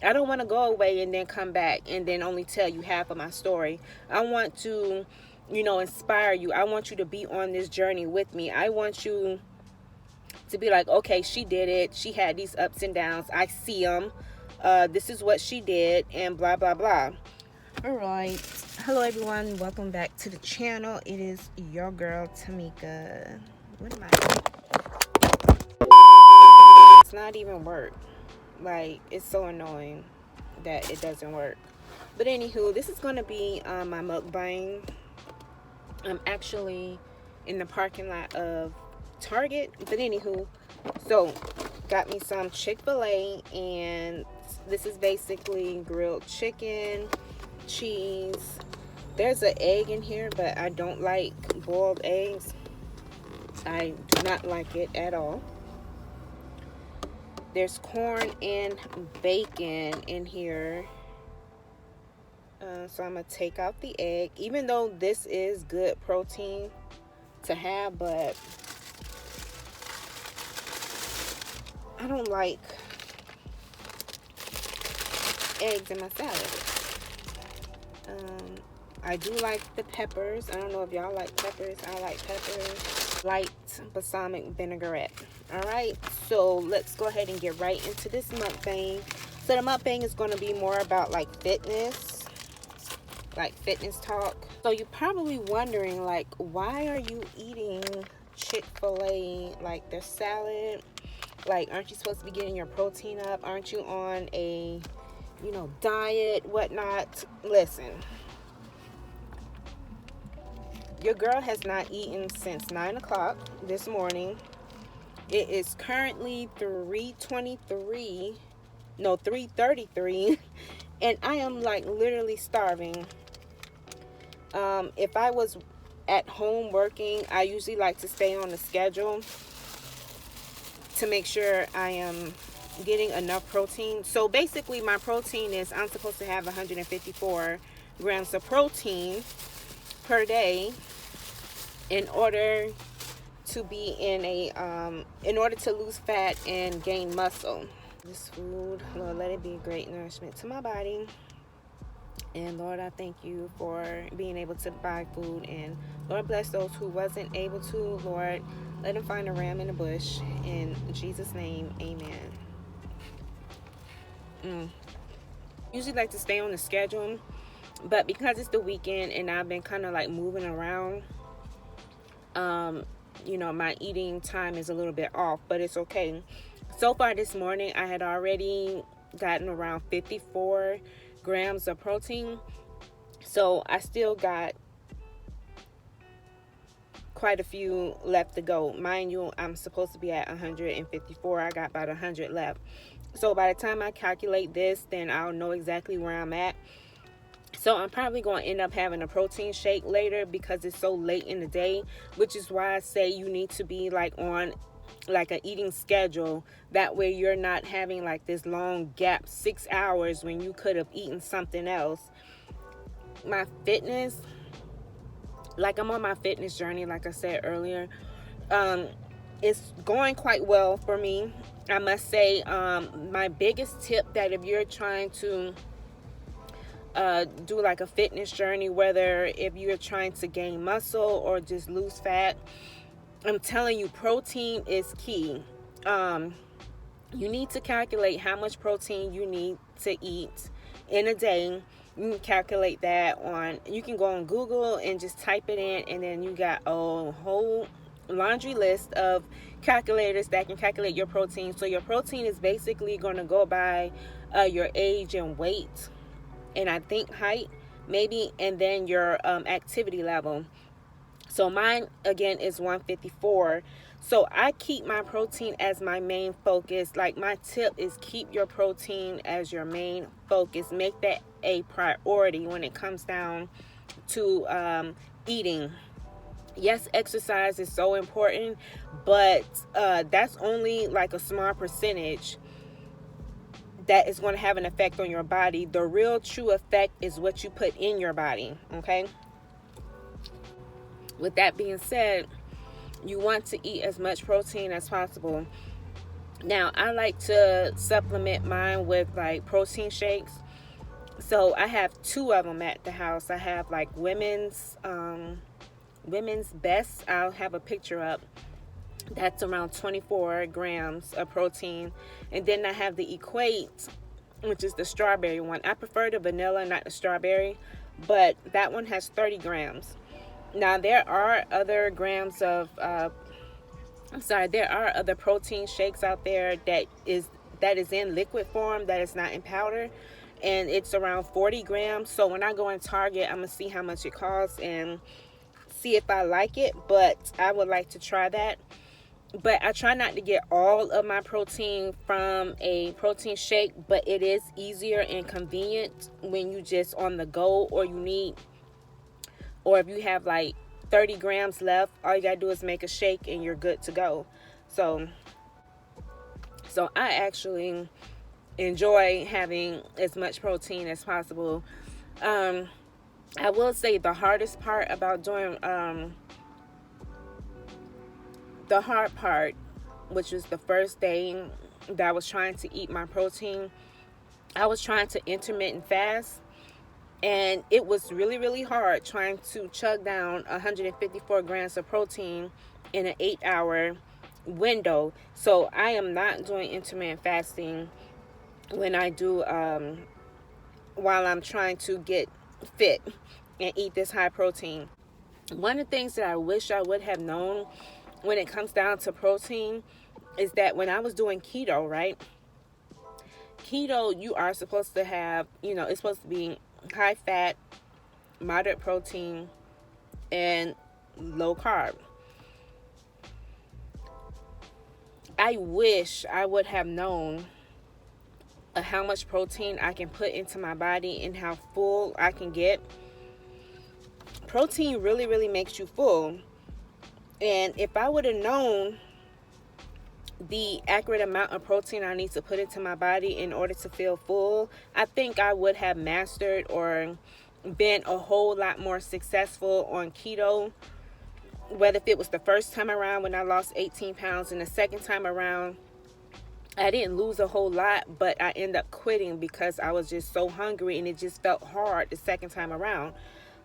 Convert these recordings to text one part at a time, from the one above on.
I don't want to go away and then come back and then only tell you half of my story. I want to, inspire you. I want you to be on this journey with me. I want you to be like, okay, she did it. She had these ups and downs. I see them. This is what she did, and blah, blah, blah. All right. Hello, everyone. Welcome back to the channel. It is your girl, Tamika. What am I? It's not even work. Like, it's so annoying that it doesn't work. But anywho, this is going to be my mukbang. I'm actually in the parking lot of Target. But anywho, so got me some Chick-fil-A, and this is basically grilled chicken, cheese. There's an egg in here, but I don't like boiled eggs. I do not like it at all. There's corn and bacon in here. So I'm going to take out the egg. Even though this is good protein to have, but I don't like eggs in my salad. I do like the peppers. I don't know if y'all like peppers. I like peppers. Light balsamic vinaigrette. Alright, so let's go ahead and get right into this mukbang. So the mukbang is going to be more about like fitness talk. So you're probably wondering, like, why are you eating Chick-fil-A, like their salad? Like, aren't you supposed to be getting your protein up? Aren't you on a, diet, whatnot? Listen, your girl has not eaten since 9 o'clock this morning. It is currently 3:33, and I am like literally starving. If I was at home working, I usually like to stay on the schedule to make sure I am getting enough protein. So basically my protein is, I'm supposed to have 154 grams of protein per day in order to be in order to lose fat and gain muscle. This food, Lord, let it be great nourishment to my body. And Lord, I thank you for being able to buy food. And Lord, bless those who wasn't able to. Lord, let them find a ram in the bush. In Jesus' name, amen. Usually like to stay on the schedule, but because it's the weekend and I've been kind of like moving around, my eating time is a little bit off, but it's okay. So far this morning, I had already gotten around 54 grams of protein. So I still got quite a few left to go. Mind you, I'm supposed to be at 154. I got about 100 left. So by the time I calculate this, then I'll know exactly where I'm at. So I'm probably going to end up having a protein shake later because it's so late in the day, which is why I say you need to be like on like an eating schedule. That way you're not having like this long gap, 6 hours, when you could have eaten something else. My fitness, like I'm on my fitness journey, like I said earlier. It's going quite well for me, I must say. My biggest tip, that if you're trying to do like a fitness journey, whether if you're trying to gain muscle or just lose fat, I'm telling you, protein is key. You need to calculate how much protein you need to eat in a day. You can calculate that you can go on Google and just type it in, and then you got a whole laundry list of calculators that can calculate your protein. So your protein is basically going to go by your age and weight, and I think height maybe, and then your activity level. So mine again is 154. So I keep my protein as my main focus. Like, my tip is keep your protein as your main focus. Make that a priority when it comes down to eating. Yes, exercise is so important, but that's only like a small percentage that is going to have an effect on your body. The real true effect is what you put in your body, okay? With that being said, you want to eat as much protein as possible. Now, I like to supplement mine with like protein shakes. So I have two of them at the house. I have like women's best. I'll have a picture up. That's around 24 grams of protein. And then I have the Equate, which is the strawberry one. I prefer the vanilla, not the strawberry, but that one has 30 grams. Now there are other there are other protein shakes out there that is in liquid form, that is not in powder, and it's around 40 grams. So when I go in Target, I'm gonna see how much it costs and see if I like it, but I would like to try that. But I try not to get all of my protein from a protein shake, but it is easier and convenient when you just on the go, or if you have like 30 grams left, all you gotta do is make a shake and you're good to go. So I actually enjoy having as much protein as possible. I will say the hardest part about doing the hard part, which was the first day that I was trying to eat my protein, I was trying to intermittent fast, and it was really, really hard trying to chug down 154 grams of protein in an 8-hour window. So I am not doing intermittent fasting when I do while I'm trying to get fit and eat this high protein. One of the things that I wish I would have known when it comes down to protein is that when I was doing keto, right? Keto, you are supposed to have, it's supposed to be high fat, moderate protein, and low carb. I wish I would have known how much protein I can put into my body and how full I can get. Protein really, really makes you full. And if I would have known the accurate amount of protein I need to put into my body in order to feel full, I think I would have mastered or been a whole lot more successful on keto. Whether if it was the first time around when I lost 18 pounds and the second time around I didn't lose a whole lot, but I ended up quitting because I was just so hungry and it just felt hard the second time around.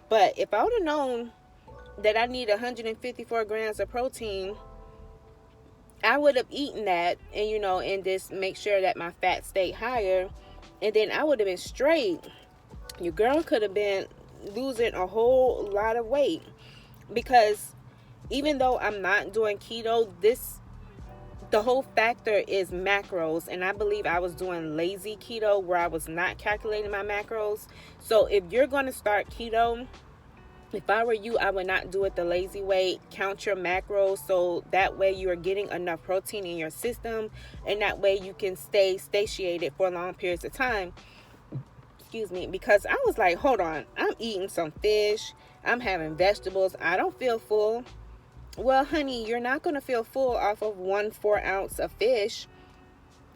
But if I would have known that I need 154 grams of protein, I would have eaten that and just make sure that my fat stayed higher, and then I would have been straight. Your girl could have been losing a whole lot of weight, because even though I'm not doing keto, the whole factor is macros, and I believe I was doing lazy keto where I was not calculating my macros. So if you're going to start keto, if I were you, I would not do it the lazy way. Count your macros so that way you are getting enough protein in your system, and that way you can stay satiated for long periods of time. Excuse me, because I was like, hold on, I'm eating some fish, I'm having vegetables, I don't feel full. Well, honey, you're not going to feel full off of 1 4-ounce of fish.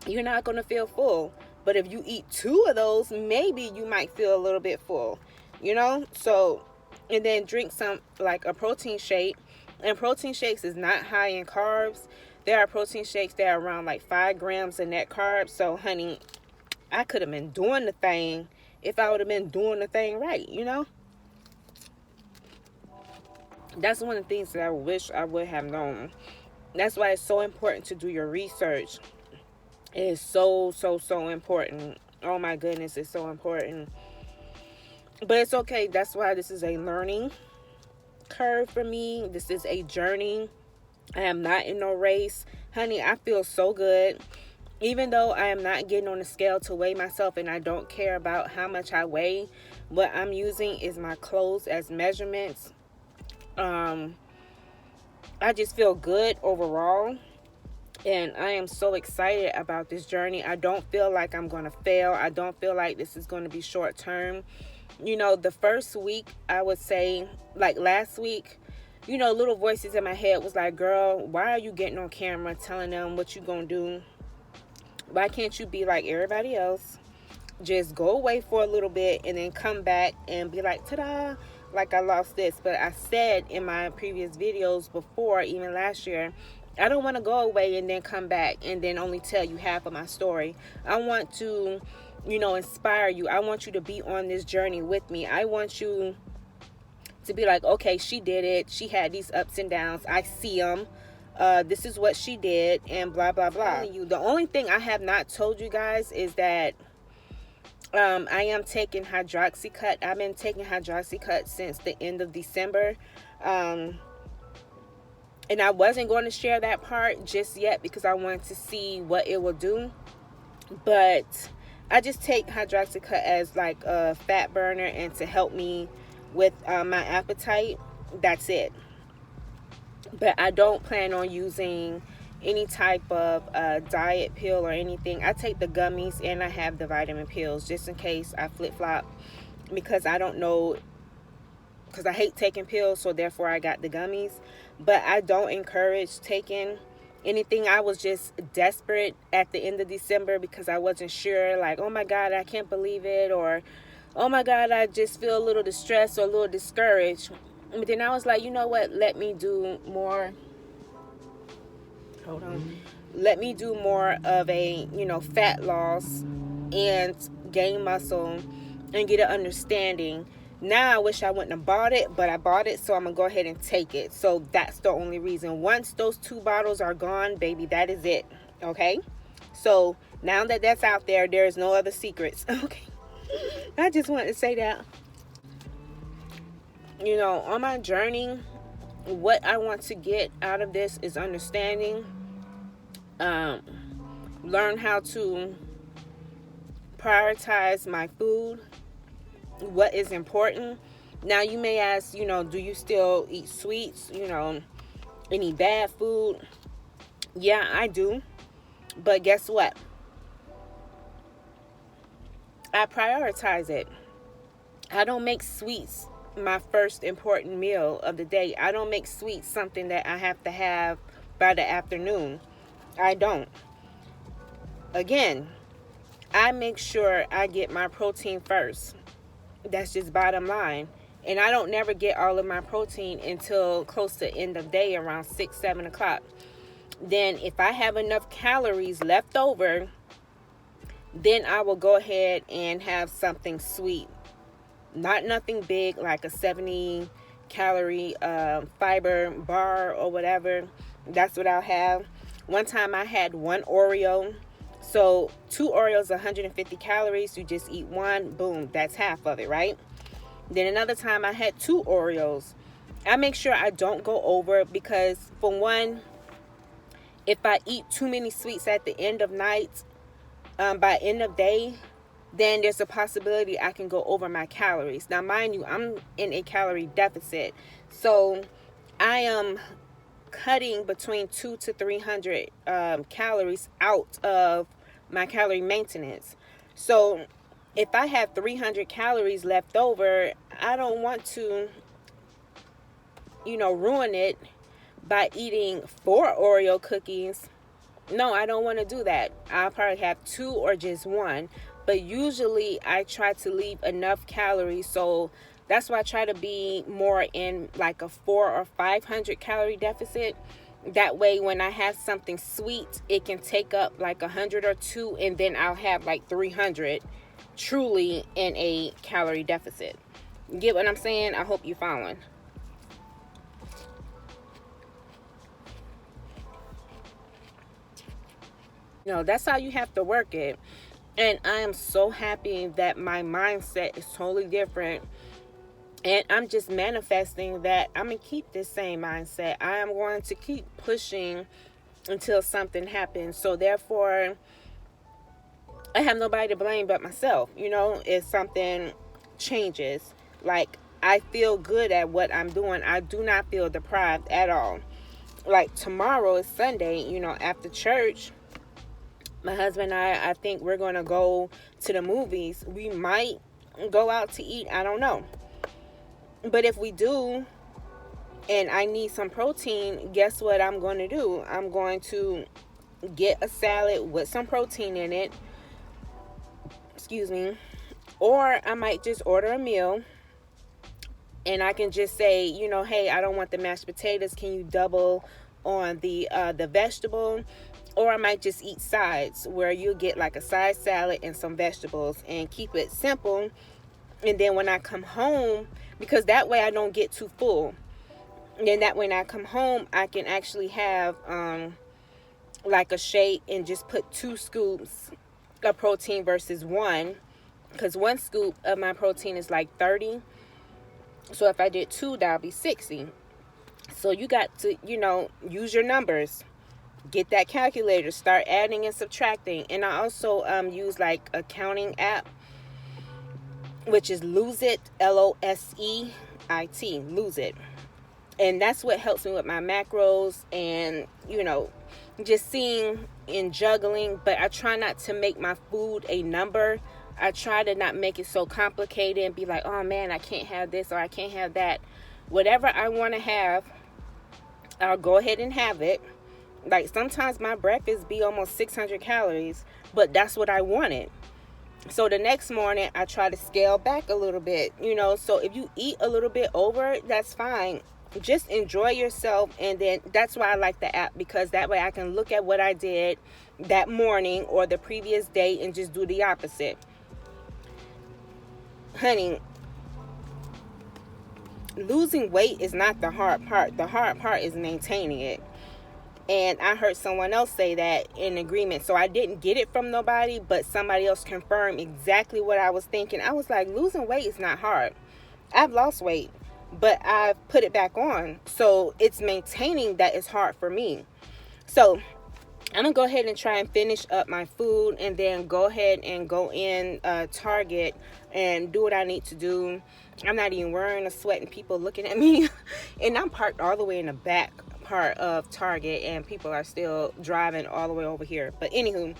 You're not going to feel full. But if you eat 2 of those, maybe you might feel a little bit full, So, and then drink some, like a protein shake. And protein shakes is not high in carbs. There are protein shakes that are around like 5 grams of net carbs. So, honey, I could have been doing the thing if I would have been doing the thing right, That's one of the things that I wish I would have known. That's why it's so important to do your research. It is so, so, so important. Oh my goodness, it's so important. But it's okay. That's why this is a learning curve for me. This is a journey. I am not in no race. Honey, I feel so good. Even though I am not getting on the scale to weigh myself, and I don't care about how much I weigh, what I'm using is my clothes as measurements. I just feel good overall, and I am so excited about this journey. I don't feel like I'm going to fail. I don't feel like this is going to be short term. The first week, I would say, like last week, little voices in my head was like, girl, why are you getting on camera telling them what you gonna do? Why can't you be like everybody else? Just go away for a little bit and then come back and be like, ta-da, like I lost this. But I said in my previous videos before, even last year, I don't want to go away and then come back and then only tell you half of my story. I want to, inspire you. I want you to be on this journey with me. I want you to be like, okay, she did it. She had these ups and downs. I see them. This is what she did, and blah, blah, blah. The only thing I have not told you guys is that I am taking hydroxycut. I've been taking hydroxycut since the end of December. And I wasn't going to share that part just yet because I wanted to see what it will do. But I just take hydroxycut as like a fat burner and to help me with my appetite. That's it. But I don't plan on using any type of diet pill or anything. I take the gummies and I have the vitamin pills just in case I flip-flop, because I don't know, because I hate taking pills, so therefore I got the gummies. But I don't encourage taking anything. I was just desperate at the end of December because I wasn't sure, like, oh my God, I can't believe it, or oh my God, I just feel a little distressed or a little discouraged. But then I was like, you know what, let me do more. Hold on. Let me do more of a, fat loss and gain muscle and get an understanding. Now I wish I wouldn't have bought it, but I bought it, so I'm going to go ahead and take it. So that's the only reason. Once those 2 bottles are gone, baby, that is it. Okay? So now that that's out there, there's no other secrets. Okay? I just wanted to say that. On my journey, what I want to get out of this is understanding. Learn how to prioritize my food. What is important. Now you may ask, do you still eat sweets? Any bad food? Yeah, I do. But guess what? I prioritize it. I don't make sweets my first important meal of the day. I don't make sweets something that I have to have by the afternoon. I don't. Again, I make sure I get my protein first. That's just bottom line. And I don't never get all of my protein until close to end of day, around 6-7 o'clock. Then if I have enough calories left over, then I will go ahead and have something sweet. Not nothing big like a 70 calorie fiber bar or whatever. That's what I'll have. One time I had 1 Oreo. So 2 Oreos, 150 calories. You just eat 1, boom, that's half of it, right? Then another time I had 2 Oreos. I make sure I don't go over, because for one, if I eat too many sweets at the end of night, by end of day, then there's a possibility I can go over my calories. Now, mind you, I'm in a calorie deficit. So I am cutting between 200 to 300 calories out of my calorie maintenance. So if I have 300 calories left over, I don't want to, ruin it by eating 4 Oreo cookies. No, I don't want to do that. I'll probably have 2 or just 1. But usually I try to leave enough calories. So that's why I try to be more in like a 400 or 500 calorie deficit. That way when I have something sweet, it can take up like 100 or 2, and then I'll have like 300 truly in a calorie deficit. Get what I'm saying? I hope you're following. That's how you have to work it. And I am so happy that my mindset is totally different. And I'm just manifesting that I'm going to keep this same mindset. I am going to keep pushing until something happens. So therefore, I have nobody to blame but myself. If something changes, like I feel good at what I'm doing. I do not feel deprived at all. Like tomorrow is Sunday, after church, my husband and I think we're going to go to the movies. We might go out to eat. I don't know. But if we do, and I need some protein, guess what I'm going to do? I'm going to get a salad with some protein in it. Excuse me. Or I might just order a meal. And I can just say, hey, I don't want the mashed potatoes. Can you double on the vegetable, or I might just eat sides, where you get like a side salad and some vegetables, and keep it simple. And then when I come home, because that way I don't get too full, and then that when I come home, I can actually have like a shake and just put 2 scoops of protein versus 1, because 1 scoop of my protein is like 30. So if I did 2, that'll be 60. So you got to, use your numbers. Get that calculator, start adding and subtracting. And I also use like a counting app, which is Lose It, LOSEIT, Lose It. And that's what helps me with my macros and, just seeing and juggling. But I try not to make my food a number. I try to not make it so complicated and be like, oh man, I can't have this or I can't have that. Whatever I want to have, I'll go ahead and have it. Like sometimes my breakfast be almost 600 calories, but that's what I wanted. So the next morning I try to scale back a little bit, so if you eat a little bit over, that's fine. Just enjoy yourself. And then that's why I like the app, because that way I can look at what I did that morning or the previous day and just do the opposite. Honey, losing weight is not the hard part. The hard part is maintaining it. And I heard someone else say that in agreement. So I didn't get it from nobody, but somebody else confirmed exactly what I was thinking. I was like, losing weight is not hard. I've lost weight, but I've put it back on. So it's maintaining that is hard for me. So I'm going to go ahead and try and finish up my food, and then go ahead and go in Target and do what I need to do. I'm not even wearing a sweat and people looking at me. And I'm parked all the way in the back part of Target, and people are still driving all the way over here. But anywho,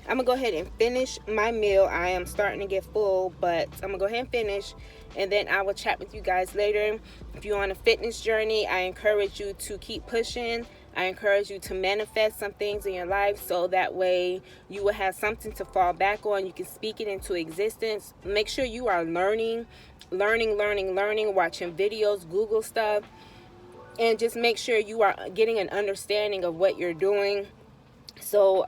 I'm gonna go ahead and finish my meal. I am starting to get full, but I'm gonna go ahead and finish, and then I will chat with you guys later. If you're on a fitness journey, I encourage you to keep pushing. I encourage you to manifest some things in your life, so that way you will have something to fall back on. You can speak it into existence. Make sure you are learning, watching videos, Google stuff, and just make sure you are getting an understanding of what you're doing, so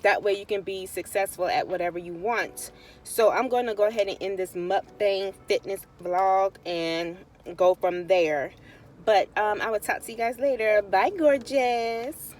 that way you can be successful at whatever you want. So I'm going to go ahead and end this mukbang fitness vlog and go from there. But I will talk to you guys later. Bye, gorgeous.